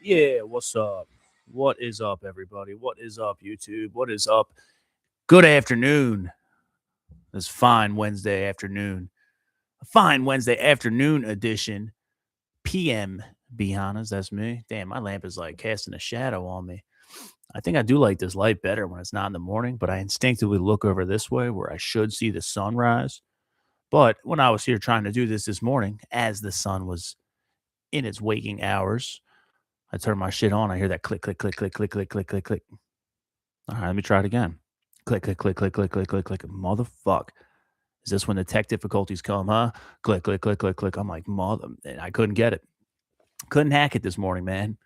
Yeah, what's up? What is up, everybody? What is up, YouTube? What is up? Good afternoon. This fine Wednesday afternoon. A fine Wednesday afternoon edition. PM Hannas, that's me. Damn, my lamp is like casting a shadow on me. I think I do like this light better when it's not in the morning, but I instinctively look over this way where I should see the sunrise. But when I was here trying to do this morning, as the sun was in its waking hours, I turn my shit on. I hear that click, click, click, click, click, click, click, click, click. All right, let me try it again. Click, click, click, click, click, click, click, click. Motherfuck. Is this when the tech difficulties come, huh? Click, click, click, click, click. I'm like, mother. And I couldn't get it. Couldn't hack it this morning, man.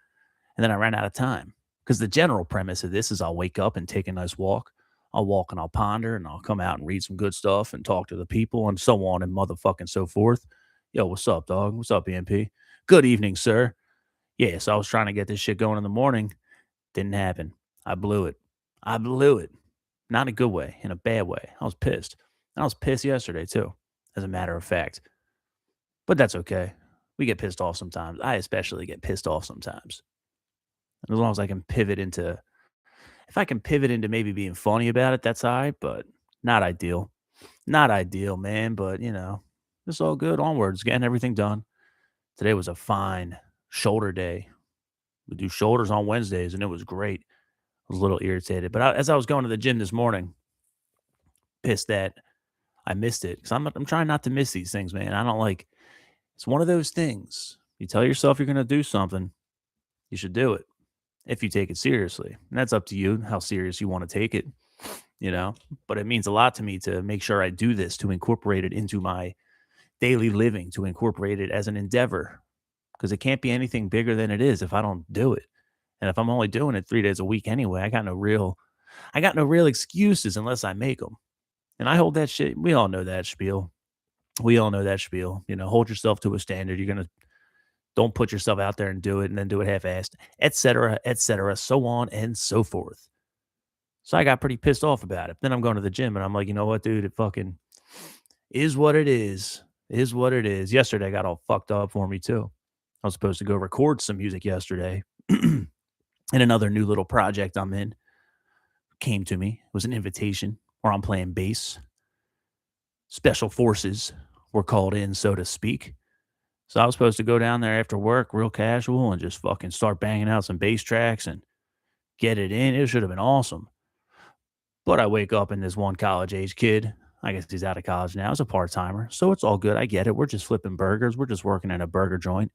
And then I ran out of time. Because the general premise of this is I'll wake up and take a nice walk. I'll walk and I'll ponder and I'll come out and read some good stuff and talk to the people and so on and motherfucking so forth. Yo, what's up, dog? What's up, EMP? Good evening, sir. Yeah, so I was trying to get this shit going in the morning. Didn't happen. I blew it. I blew it. Not in a good way, in a bad way. I was pissed. And I was pissed yesterday, too, as a matter of fact. But that's okay. We get pissed off sometimes. I especially get pissed off sometimes. And as long as I can pivot into, if I can pivot into maybe being funny about it, that's all right, but not ideal. Not ideal, man, but, it's all good. Onwards, getting everything done. Today was a fine shoulder day. We do shoulders on Wednesdays, and it was great. I was a little irritated, but as I was going to the gym this morning, pissed that I missed it because I'm trying not to miss these things, man. I don't like. It's one of those things. You tell yourself you're going to do something, you should do it if you take it seriously, and that's up to you how serious you want to take it. But it means a lot to me to make sure I do this, to incorporate it into my daily living, to incorporate it as an endeavor, because it can't be anything bigger than it is if I don't do it. And if I'm only doing it 3 days a week anyway, I got no real excuses unless I make them. And I hold that shit. We all know that spiel. We all know that spiel. Hold yourself to a standard. Don't put yourself out there and do it and then do it half-assed, et cetera, so on and so forth. So I got pretty pissed off about it. Then I'm going to the gym and I'm like, you know what, dude? It fucking is what it is. Is what it is. Yesterday got all fucked up for me too. I was supposed to go record some music yesterday. And another new little project I'm in came to me. It was an invitation where I'm playing bass. Special forces were called in, so to speak. So I was supposed to go down there after work, real casual, and just fucking start banging out some bass tracks and get it in. It should have been awesome. But I wake up and this one college age kid, I guess he's out of college now, is a part timer. So it's all good. I get it. We're just flipping burgers. We're just working in a burger joint.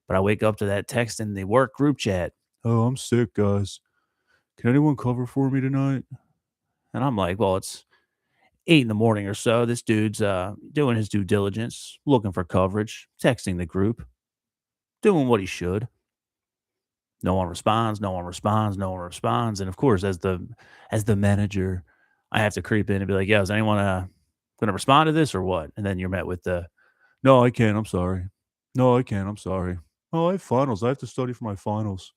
But I wake up to that text in the work group chat. Oh, I'm sick, guys. Can anyone cover for me tonight? And I'm like, well, it's 8 in the morning or so. This dude's doing his due diligence, looking for coverage, texting the group, doing what he should. No one responds, no one responds, no one responds. And of course, as the manager, I have to creep in and be like, yeah, is anyone going to respond to this or what? And then you're met with the, no, I can't. I'm sorry. No, I can't. I'm sorry. Oh, I have finals. I have to study for my finals.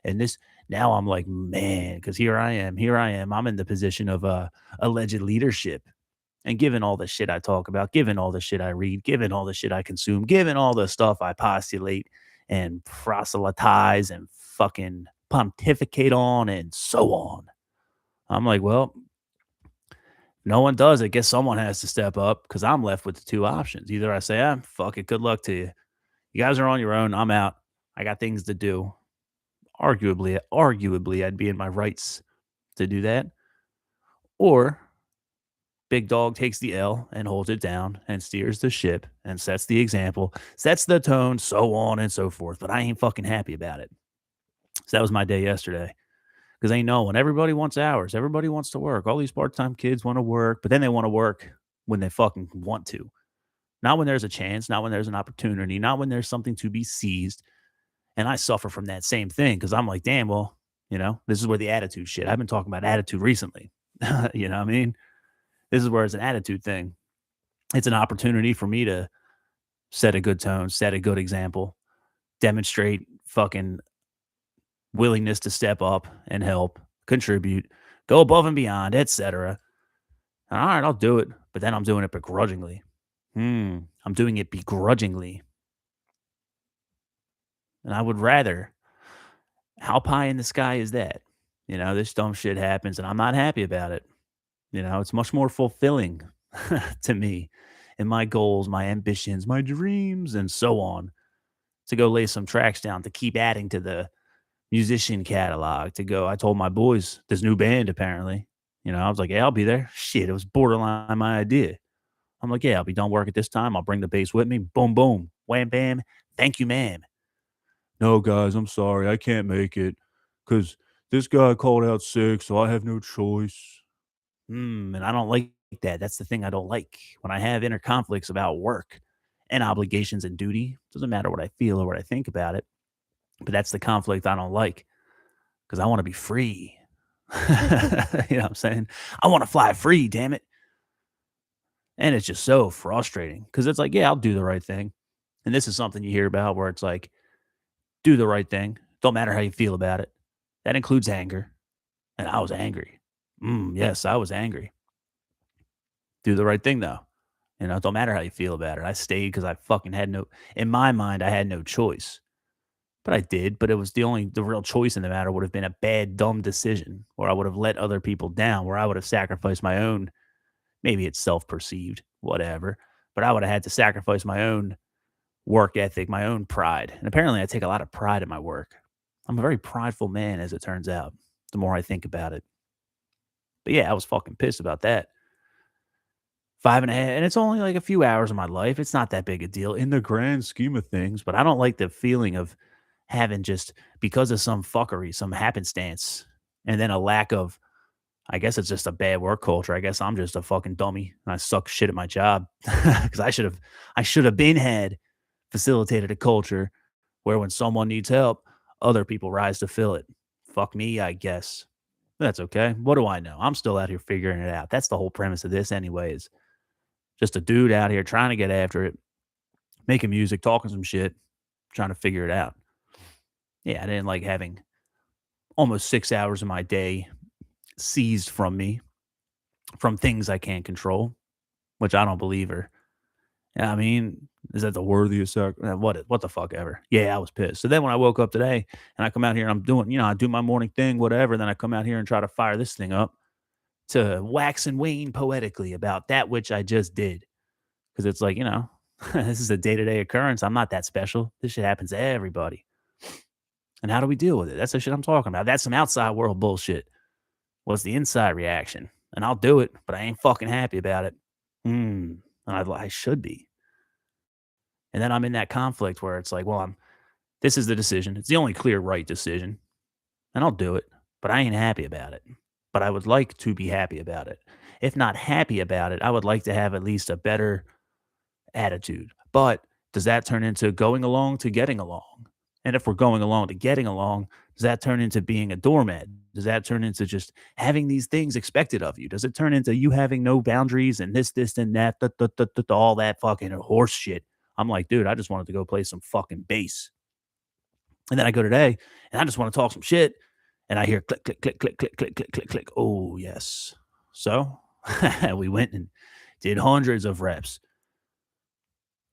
And this now I'm like, man, because here I am. I'm in the position of alleged leadership. And given all the shit I talk about, given all the shit I read, given all the shit I consume, given all the stuff I postulate and proselytize and fucking pontificate on and so on, I'm like, well, no one does it. Guess someone has to step up because I'm left with the two options. Either I say, fuck it, good luck to you. You guys are on your own. I'm out. I got things to do. Arguably, I'd be in my rights to do that. Or big dog takes the L and holds it down and steers the ship and sets the example, sets the tone, so on and so forth. But I ain't fucking happy about it. So that was my day yesterday. Because ain't no one. Everybody wants hours. Everybody wants to work. All these part-time kids want to work, but then they want to work when they fucking want to. Not when there's a chance, not when there's an opportunity, not when there's something to be seized. And I suffer from that same thing because I'm like, damn, well, this is where the attitude shit. I've been talking about attitude recently. You know what I mean? This is where it's an attitude thing. It's an opportunity for me to set a good tone, set a good example, demonstrate fucking willingness to step up and help, contribute, go above and beyond, etc. All right, I'll do it, but then I'm doing it begrudgingly. I'm doing it begrudgingly, and I would rather. How pie in the sky is that? This dumb shit happens, and I'm not happy about it. It's much more fulfilling to me and my goals, my ambitions, my dreams, and so on to go lay some tracks down to keep adding to the musician catalog. To go, I told my boys this new band apparently. I was like, yeah, I'll be there. Shit, it was borderline my idea. I'm like, yeah, I'll be done work at this time. I'll bring the bass with me. Boom, boom, wham, bam. Thank you, ma'am. No, guys, I'm sorry. I can't make it because this guy called out sick, so I have no choice. And I don't like that. That's the thing I don't like. When I have inner conflicts about work and obligations and duty, doesn't matter what I feel or what I think about it, but that's the conflict I don't like because I want to be free. You know what I'm saying? I want to fly free, damn it. And it's just so frustrating because it's like, yeah, I'll do the right thing. And this is something you hear about where it's like, do the right thing. Don't matter how you feel about it. That includes anger. And I was angry. Yes, I was angry. Do the right thing though. Don't matter how you feel about it. I stayed because I fucking had no, in my mind, I had no choice. But I did. But it was the real choice in the matter would have been a bad, dumb decision where I would have let other people down, where I would have sacrificed my own, maybe it's self perceived, whatever. But I would have had to sacrifice my own work ethic, my own pride. And apparently I take a lot of pride in my work. I'm a very prideful man, as it turns out, the more I think about it. But yeah, I was fucking pissed about that. 5.5, and it's only like a few hours of my life. It's not that big a deal in the grand scheme of things, but I don't like the feeling of having just because of some fuckery, some happenstance, and then a lack of, I guess it's just a bad work culture. I guess I'm just a fucking dummy and I suck shit at my job because I should have been had facilitated a culture where when someone needs help, other people rise to fill it. Fuck me, I guess. That's okay. What do I know? I'm still out here figuring it out. That's the whole premise of this, anyways. Just a dude out here trying to get after it, making music, talking some shit, trying to figure it out. Yeah, I didn't like having almost 6 hours of my day seized from me from things I can't control, which I don't believe are. I mean, is that the worthiest what the fuck ever? Yeah, I was pissed. So then when I woke up today and I come out here and I'm doing, I do my morning thing, whatever. Then I come out here and try to fire this thing up to wax and wane poetically about that which I just did. Because it's like, this is a day to day occurrence. I'm not that special. This shit happens to everybody. And how do we deal with it? That's the shit I'm talking about. That's some outside world bullshit. What's the inside reaction? And I'll do it, but I ain't fucking happy about it. And I should be. And then I'm in that conflict where it's like, well, this is the decision. It's the only clear right decision. And I'll do it, but I ain't happy about it. But I would like to be happy about it. If not happy about it, I would like to have at least a better attitude. But does that turn into going along to getting along? And if we're going along to getting along, does that turn into being a doormat? Does that turn into just having these things expected of you? Does it turn into you having no boundaries and this, and that, all that fucking horse shit? I'm like, dude, I just wanted to go play some fucking bass. And then I go today and I just want to talk some shit. And I hear click, click, click, click, click, click, click, click, click. Oh, yes. So we went and did hundreds of reps.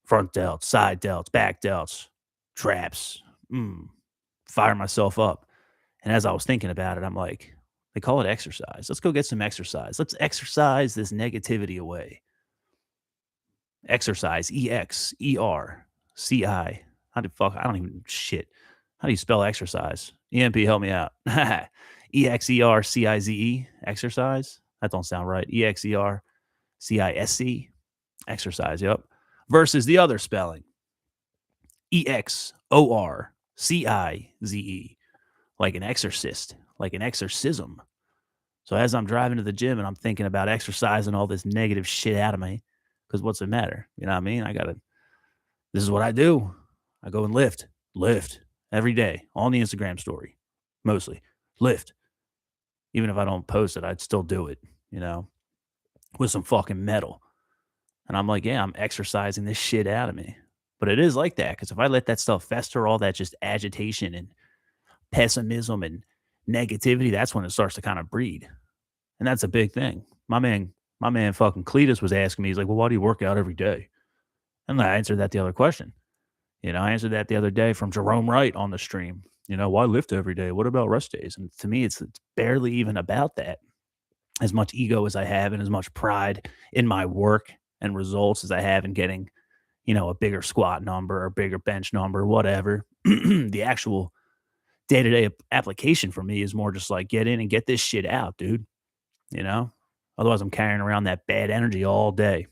Front delts, side delts, back delts, traps. Fire myself up. And as I was thinking about it, I'm like, they call it exercise. Let's go get some exercise. Let's exercise this negativity away. Exercise, EXERCI. How the fuck? I don't even shit. How do you spell exercise? EMP, help me out. EXERCIZE, exercise. That don't sound right. EXERCISC, exercise. Yep. Versus the other spelling, EXORCIZE, like an exorcist, like an exorcism. So as I'm driving to the gym and I'm thinking about exercising all this negative shit out of me, because what's the matter? You know what I mean? This is what I do. I go and lift every day on the Instagram story, mostly lift. Even if I don't post it, I'd still do it, with some fucking metal. And I'm like, yeah, I'm exercising this shit out of me. But it is like that because if I let that stuff fester, all that just agitation and pessimism and negativity, that's when it starts to kind of breed. And that's a big thing. My man fucking Cletus was asking me, he's like, well, why do you work out every day? And I answered that the other question. I answered that the other day from Jerome Wright on the stream. Why lift every day? What about rest days? And to me, it's barely even about that. As much ego as I have and as much pride in my work and results as I have in getting, a bigger squat number or bigger bench number, whatever. The actual day to day application for me is more just like get in and get this shit out, dude. You know, otherwise I'm carrying around that bad energy all day,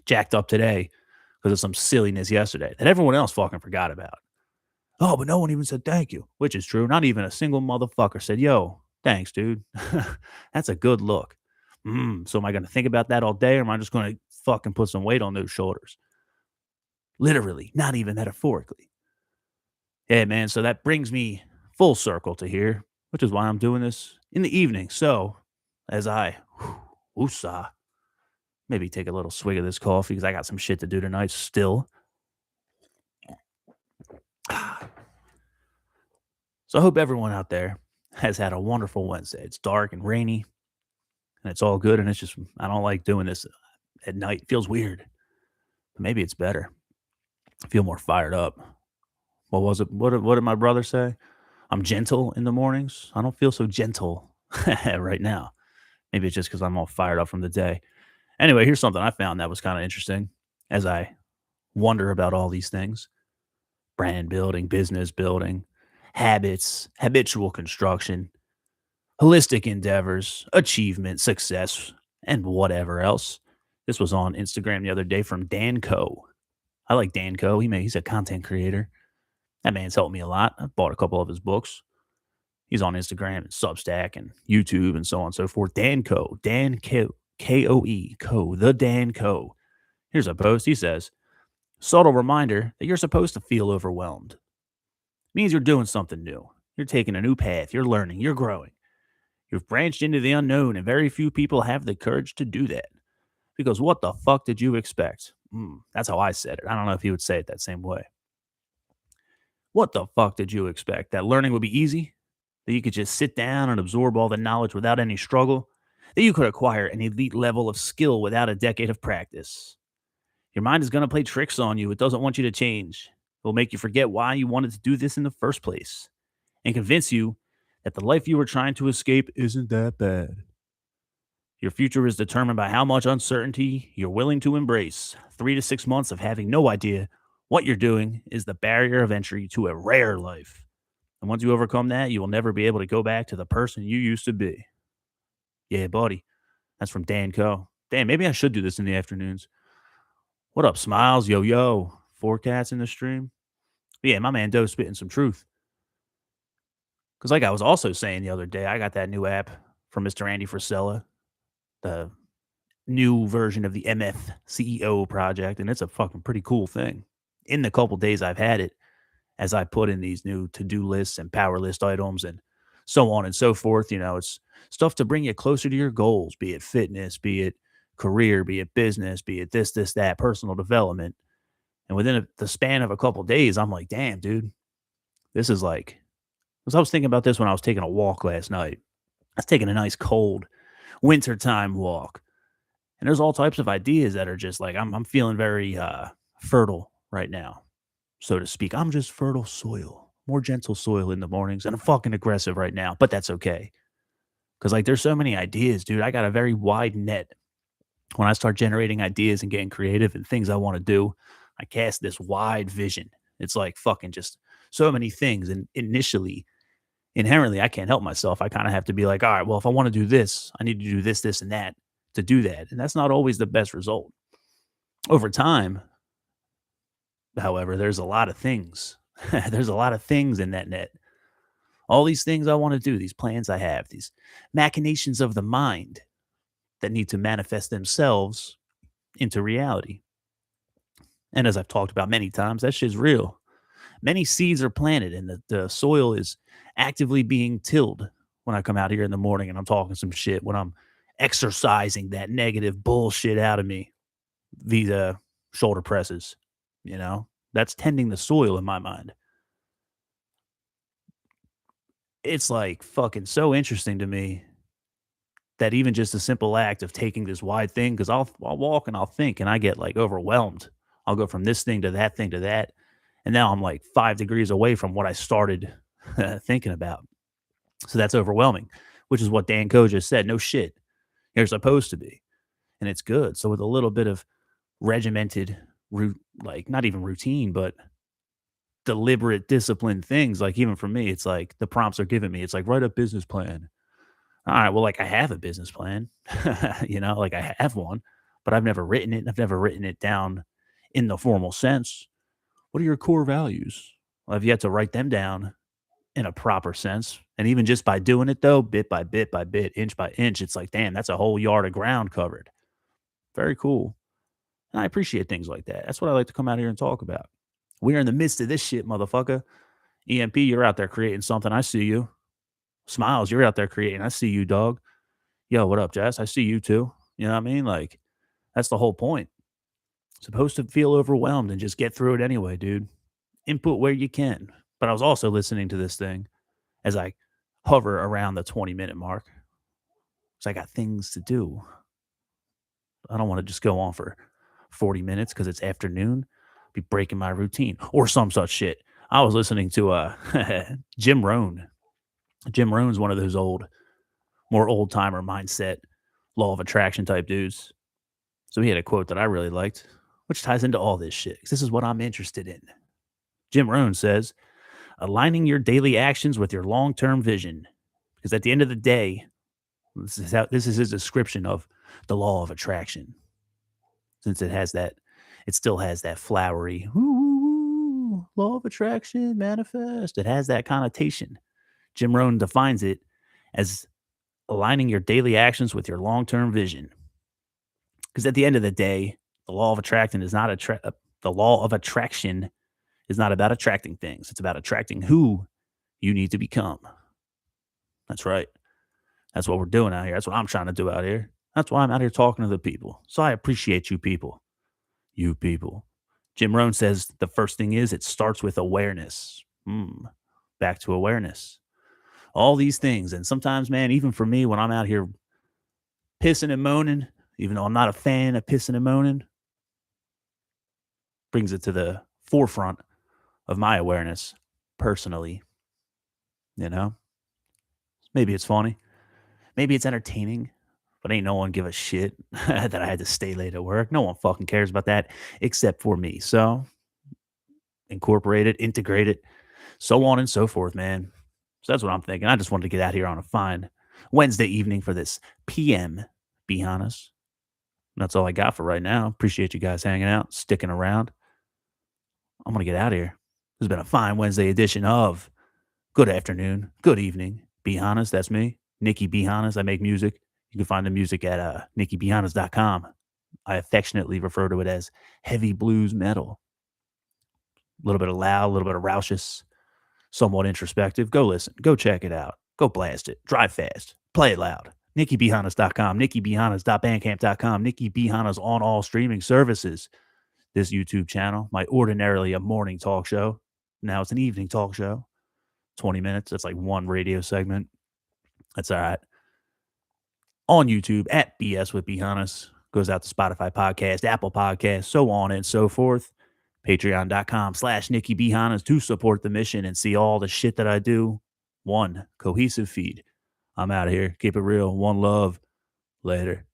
jacked up today because of some silliness yesterday that everyone else fucking forgot about. Oh, but no one even said thank you, which is true. Not even a single motherfucker said, yo, thanks, dude. That's a good look. So am I going to think about that all day or am I just going to fucking put some weight on those shoulders? Literally, not even metaphorically. Yeah, man. So that brings me full circle to here, which is why I'm doing this in the evening. So as I woosah, maybe take a little swig of this coffee because I got some shit to do tonight still. So I hope everyone out there has had a wonderful Wednesday. It's dark and rainy and it's all good. And it's just, I don't like doing this at night. It feels weird. But maybe it's better. I feel more fired up. What was it? What did my brother say? I'm gentle in the mornings. I don't feel so gentle right now. Maybe it's just because I'm all fired up from the day. Anyway, here's something I found that was kind of interesting as I wonder about all these things: brand building, business building, habits, habitual construction, holistic endeavors, achievement, success, and whatever else. This was on Instagram the other day from Dan Co. I like Dan Co. He's a content creator. That man's helped me a lot. I bought a couple of his books. He's on Instagram and Substack and YouTube and so on and so forth. Dan Co. Dan Co. K-O-E. Co. The Dan Co. Here's a post. He says, subtle reminder that you're supposed to feel overwhelmed. Means you're doing something new. You're taking a new path. You're learning. You're growing. You've branched into the unknown, and very few people have the courage to do that. Because what the fuck did you expect? That's how I said it. I don't know if he would say it that same way. What the fuck did you expect? That learning would be easy? That you could just sit down and absorb all the knowledge without any struggle? That you could acquire an elite level of skill without a decade of practice? Your mind is going to play tricks on you. It doesn't want you to change. It will make you forget why you wanted to do this in the first place and convince you that the life you were trying to escape isn't that bad. Your future is determined by how much uncertainty you're willing to embrace. 3 to 6 months of having no idea what you're doing is the barrier of entry to a rare life. And once you overcome that, you will never be able to go back to the person you used to be. Yeah, buddy. That's from Dan Co. Damn, maybe I should do this in the afternoons. What up, Smiles? Yo, yo. Four cats in the stream. But yeah, my man Doe spitting some truth. Because like I was also saying the other day, I got that new app from Mr. Andy Frisella, the new version of the MF CEO project, and it's a fucking pretty cool thing. In the couple days I've had it, as I put in these new to-do lists and power list items and so on and so forth, it's stuff to bring you closer to your goals, be it fitness, be it career, be it business, be it this, that, personal development. And within the span of a couple days, I'm like, damn, dude, this is like, because I was thinking about this when I was taking a walk last night. I was taking a nice cold wintertime walk. And there's all types of ideas that are just like, I'm feeling very fertile right now, so to speak. I'm just fertile soil, more gentle soil in the mornings. And I'm fucking aggressive right now, but that's okay. Because like there's so many ideas, dude. I got a very wide net. When I start generating ideas and getting creative and things I want to do, I cast this wide vision. It's like fucking just so many things. And inherently, I can't help myself. I kind of have to be like, all right, well, if I want to do this, I need to do this, and that to do that. And that's not always the best result. Over time, however, there's a lot of things. There's a lot of things in that net. All these things I want to do, these plans I have, these machinations of the mind that need to manifest themselves into reality. And as I've talked about many times, that shit's real. Many seeds are planted and the soil is actively being tilled when I come out here in the morning and I'm talking some shit, when I'm exorcising that negative bullshit out of me via shoulder presses. You know, that's tending the soil in my mind. It's like fucking so interesting to me that even just a simple act of taking this wide thing, because I'll walk and I'll think and I get like overwhelmed. I'll go from this thing to that thing to that. And now I'm like 5 degrees away from what I started thinking about. So that's overwhelming, which is what Dan Coe just said. No shit. You're supposed to be. And it's good. So with a little bit of regimented, like not even routine, but deliberate, disciplined things, like even for me, it's like the prompts are giving me, it's like write a business plan. All right, well, like I have a business plan, like I have one, but I've never written it. I've never written it down in the formal sense. What are your core values? Well, I've yet to write them down in a proper sense. And even just by doing it though, bit by bit by bit, inch by inch, it's like, damn, that's a whole yard of ground covered. Very cool. And I appreciate things like that. That's what I like to come out here and talk about. We're in the midst of this shit, motherfucker. EMP, you're out there creating something. I see you. Smiles, you're out there creating. I see you, dog. Yo, what up, Jess? I see you too. You know what I mean? Like, that's the whole point. Supposed to feel overwhelmed and just get through it anyway, dude. Input where you can. But I was also listening to this thing as I hover around the 20-minute mark. So I got things to do. I don't want to just go on for 40 minutes because it's afternoon. Be breaking my routine or some such shit. I was listening to Jim Rohn. Jim Rohn's one of those more old timer mindset, law of attraction type dudes. So he had a quote that I really liked, which ties into all this shit. 'Cause this is what I'm interested in. Jim Rohn says, aligning your daily actions with your long term vision. Because at the end of the day, this is his description of the law of attraction. Since it still has that flowery, ooh, law of attraction, manifest. It has that connotation. Jim Rohn defines it as aligning your daily actions with your long-term vision. Because at the end of the day, the law of attraction is not the law of attraction is not about attracting things. It's about attracting who you need to become. That's right. That's what we're doing out here. That's what I'm trying to do out here. That's why I'm out here talking to the people. So I appreciate you people. You people. Jim Rohn says the first thing is it starts with awareness. Back to awareness. All these things. And sometimes, man, even for me, when I'm out here pissing and moaning, even though I'm not a fan of pissing and moaning, brings it to the forefront of my awareness personally. Maybe it's funny. Maybe it's entertaining, but ain't no one give a shit that I had to stay late at work. No one fucking cares about that except for me. So incorporate it, integrate it, so on and so forth, man. So that's what I'm thinking. I just wanted to get out here on a fine Wednesday evening for this PM, be honest. That's all I got for right now. Appreciate you guys hanging out, sticking around. I'm going to get out of here. This has been a fine Wednesday edition of Good Afternoon, Good Evening, Be Honest. That's me, Nikki Be Honest. I make music. You can find the music at nikkibehonest.com. I affectionately refer to it as heavy blues metal. A little bit of loud, a little bit of raucous, somewhat introspective. Go listen. Go check it out. Go blast it. Drive fast. Play it loud. nikkibehonest.com. nikkibehonest.bandcamp.com. Nikki Be Honest on all streaming services. This YouTube channel, my ordinarily a morning talk show. Now it's an evening talk show. 20 minutes. That's like one radio segment. That's all right. On YouTube at BS with Be Honest. Goes out to Spotify podcast, Apple podcast, so on and so forth. Patreon.com/Nikki Be Honest to support the mission and see all the shit that I do. One cohesive feed. I'm out of here. Keep it real. One love. Later.